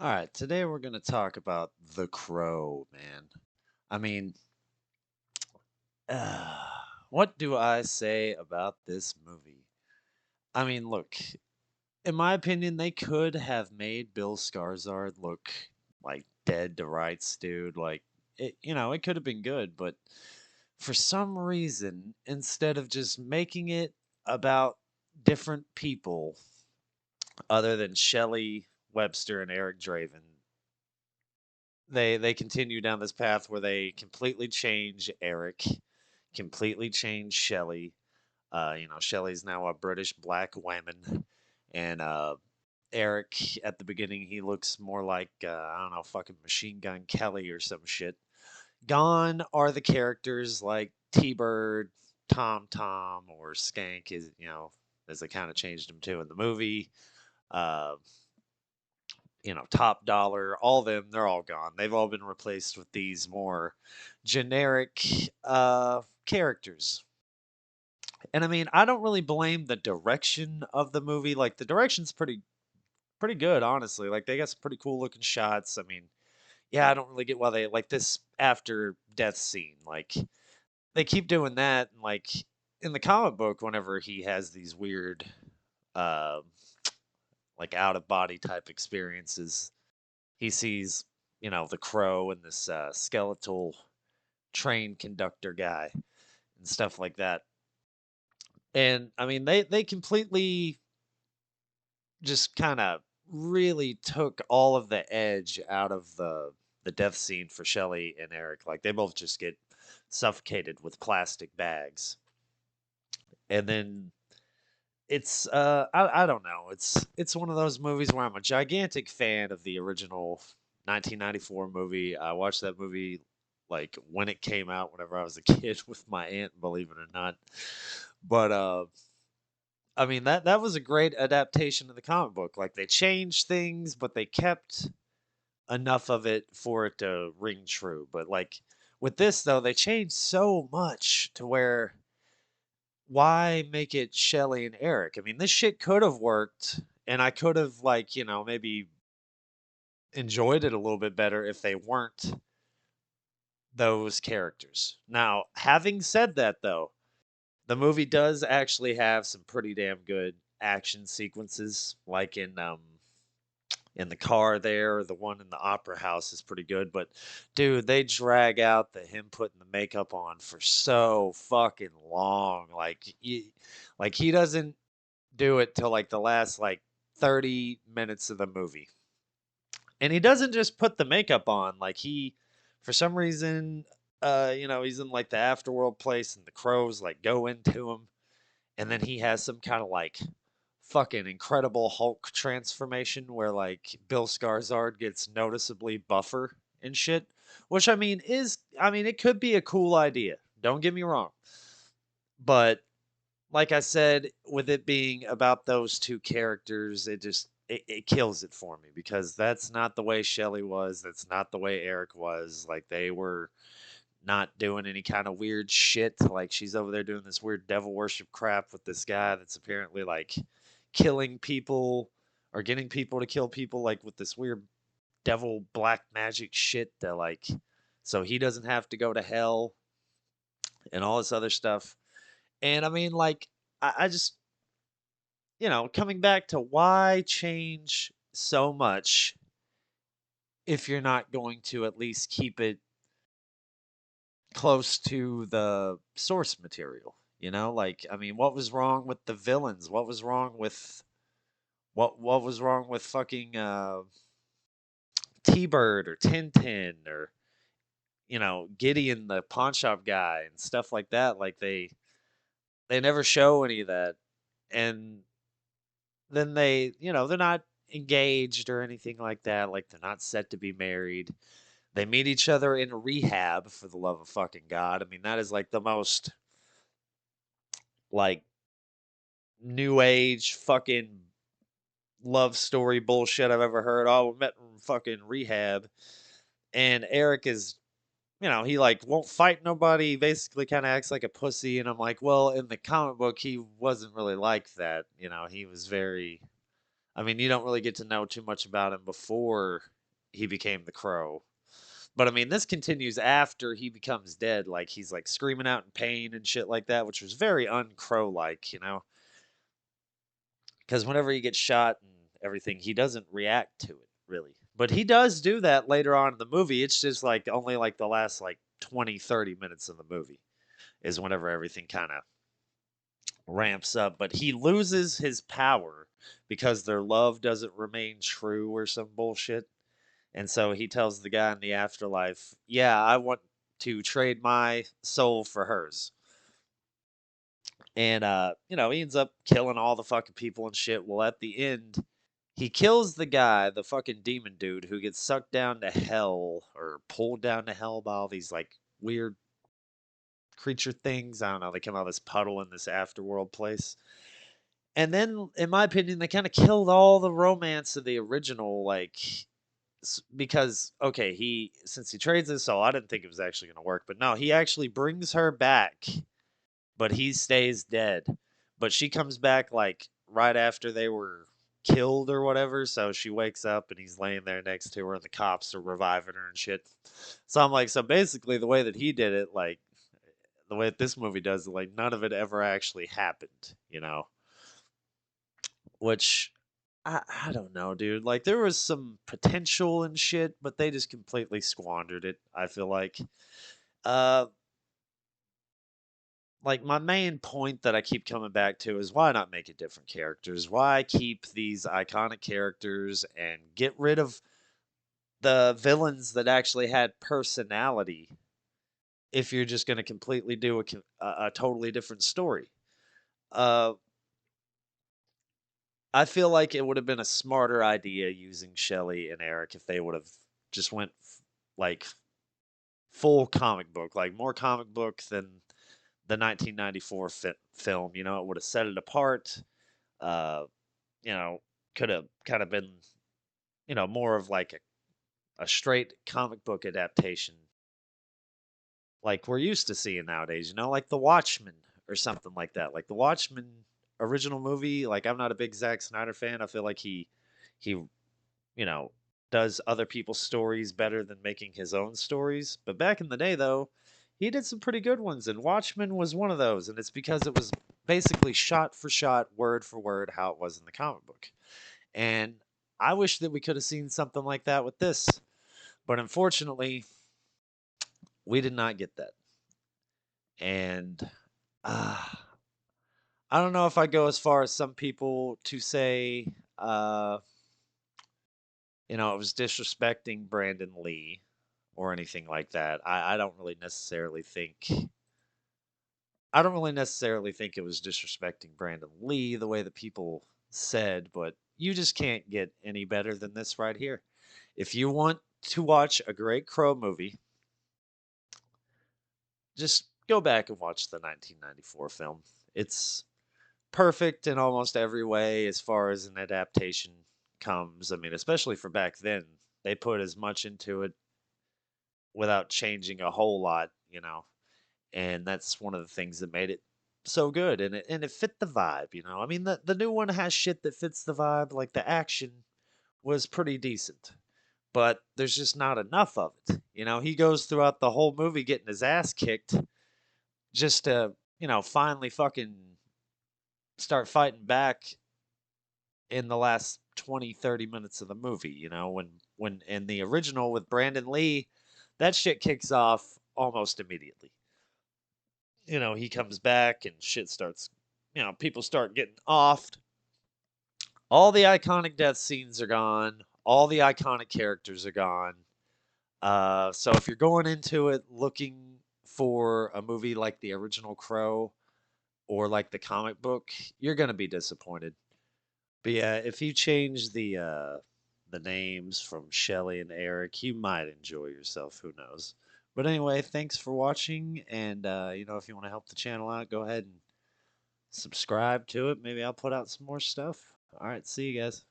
All right, today we're going to talk about The Crow, man. I mean, uh, what do I say about this movie? I mean, look, in my opinion, they could have made Bill Skarsgård look like dead to rights, dude. Like, it could have been good, but for some reason, instead of just making it about different people other than Shelley Webster and Eric Draven, they continue down this path where they completely change Eric, completely change Shelley. Shelley's now a British black woman, and Eric at the beginning he looks more like I don't know, fucking Machine Gun Kelly or some shit. Gone are the characters like T Bird, Tom Tom, or Skank is as they kind of changed him to in the movie. Uh, Top Dollar, all of them, they're all gone. They've all been replaced with these more generic characters. And I mean, I don't really blame the direction of the movie. Like the direction's pretty good, honestly. Like they got some pretty cool looking shots. I mean, yeah, I don't really get why they like this after death scene. Like they keep doing that and like in the comic book whenever he has these weird uh like out of body type experiences, he sees, the crow and this skeletal train conductor guy and stuff like that. And I mean, they completely just kind of really took all of the edge out of the death scene for Shelley and Eric. Like they both just get suffocated with plastic bags. And then I don't know. It's one of those movies where I'm a gigantic fan of the original 1994 movie. I watched that movie like when it came out whenever I was a kid with my aunt, believe it or not. But I mean that was a great adaptation of the comic book. Like they changed things, but they kept enough of it for it to ring true. But like with this though, they changed so much to where why make it Shelly and Eric? I mean, this shit could have worked, and I could have like maybe enjoyed it a little bit better if they weren't those characters. Now, having said that, though, the movie does actually have some pretty damn good action sequences, like in the car there, or the one in the opera house is pretty good. But dude, they drag out the him putting the makeup on for so fucking long. Like he doesn't do it till like the last like 30 minutes of the movie. And he doesn't just put the makeup on, like he for some reason he's in like the afterworld place and the crows like go into him and then he has some kind of like fucking incredible Hulk transformation where like Bill Skarsgård gets noticeably buffer and shit, which I mean it could be a cool idea. Don't get me wrong. But like I said, with it being about those two characters, it kills it for me because that's not the way Shelley was. That's not the way Eric was. Like they were not doing any kind of weird shit. Like she's over there doing this weird devil worship crap with this guy that's apparently like killing people or getting people to kill people like with this weird devil black magic shit that like so he doesn't have to go to hell and all this other stuff. And I mean like I just coming back to why change so much if you're not going to at least keep it close to the source material? Like I mean, what was wrong with the villains? What was wrong with fucking T-Bird or Tintin or Gideon the pawn shop guy and stuff like that? Like they never show any of that. And then they're not engaged or anything like that. Like they're not set to be married. They meet each other in rehab for the love of fucking God. I mean, that is like the most like new age fucking love story bullshit I've ever heard. Oh, we met in fucking rehab. And Eric is, he like won't fight nobody. He basically kind of acts like a pussy. And I'm like, well, in the comic book, he wasn't really like that. He was very I mean, you don't really get to know too much about him before he became the Crow. But I mean, this continues after he becomes dead. Like he's like screaming out in pain and shit like that, which was very uncrow like, you know? Because whenever he gets shot and everything, he doesn't react to it really. But he does do that later on in the movie. It's just like only like the last like 20, 30 minutes of the movie is whenever everything kind of ramps up. But he loses his power because their love doesn't remain true or some bullshit. And so he tells the guy in the afterlife, "Yeah, I want to trade my soul for hers." And you know, he ends up killing all the fucking people and shit. Well, at the end, he kills the guy, the fucking demon dude, who gets sucked down to hell or pulled down to hell by all these like weird creature things. I don't know. They come out of this puddle in this afterworld place. And then, in my opinion, they kind of killed all the romance of the original, like because okay, he since he trades his soul, I didn't think it was actually going to work, but no, he actually brings her back, but he stays dead. But she comes back like right after they were killed or whatever, so she wakes up and he's laying there next to her, and the cops are reviving her and shit. So I'm like, so basically, the way that he did it, like the way that this movie does it, like none of it ever actually happened, you know? Which I don't know, dude. Like there was some potential and shit, but they just completely squandered it, I feel like. Uh like my main point that I keep coming back to is why not make it different characters? Why keep these iconic characters and get rid of the villains that actually had personality if you're just going to completely do a totally different story? Uh I feel like it would have been a smarter idea using Shelley and Eric if they would have just went like full comic book, like more comic book than the 1994 film. You know, it would have set it apart. Uh, you know, could have kind of been, you know, more of like a straight comic book adaptation, like we're used to seeing nowadays. You know, like The Watchmen or something like that. Like the Watchmen original movie. Like I'm not a big Zack Snyder fan. I feel like he you know, does other people's stories better than making his own stories. But back in the day, though, he did some pretty good ones, and Watchmen was one of those. And it's because it was basically shot for shot, word for word, how it was in the comic book. And I wish that we could have seen something like that with this. But unfortunately, we did not get that. And uh, I don't know if I go as far as some people to say, uh, you know, it was disrespecting Brandon Lee or anything like that. I don't really necessarily think it was disrespecting Brandon Lee the way that people said, but you just can't get any better than this right here. If you want to watch a great Crow movie, just go back and watch the 1994 film. It's perfect in almost every way as far as an adaptation comes. I mean, especially for back then, they put as much into it without changing a whole lot, you know. And that's one of the things that made it so good, and it fit the vibe, you know. I mean, the new one has shit that fits the vibe, like the action was pretty decent, but there's just not enough of it. You know, he goes throughout the whole movie getting his ass kicked just to, you know, finally fucking start fighting back in the last 20, 30 minutes of the movie, you know, when in the original with Brandon Lee, that shit kicks off almost immediately. You know, he comes back and shit starts, you know, people start getting offed. All the iconic death scenes are gone. All the iconic characters are gone. So if you're going into it looking for a movie like the original Crow or like the comic book, you're gonna be disappointed. But yeah, if you change the names from Shelly and Eric, you might enjoy yourself. Who knows? But anyway, thanks for watching, and you know, if you want to help the channel out, go ahead and subscribe to it. Maybe I'll put out some more stuff. All right, see you guys.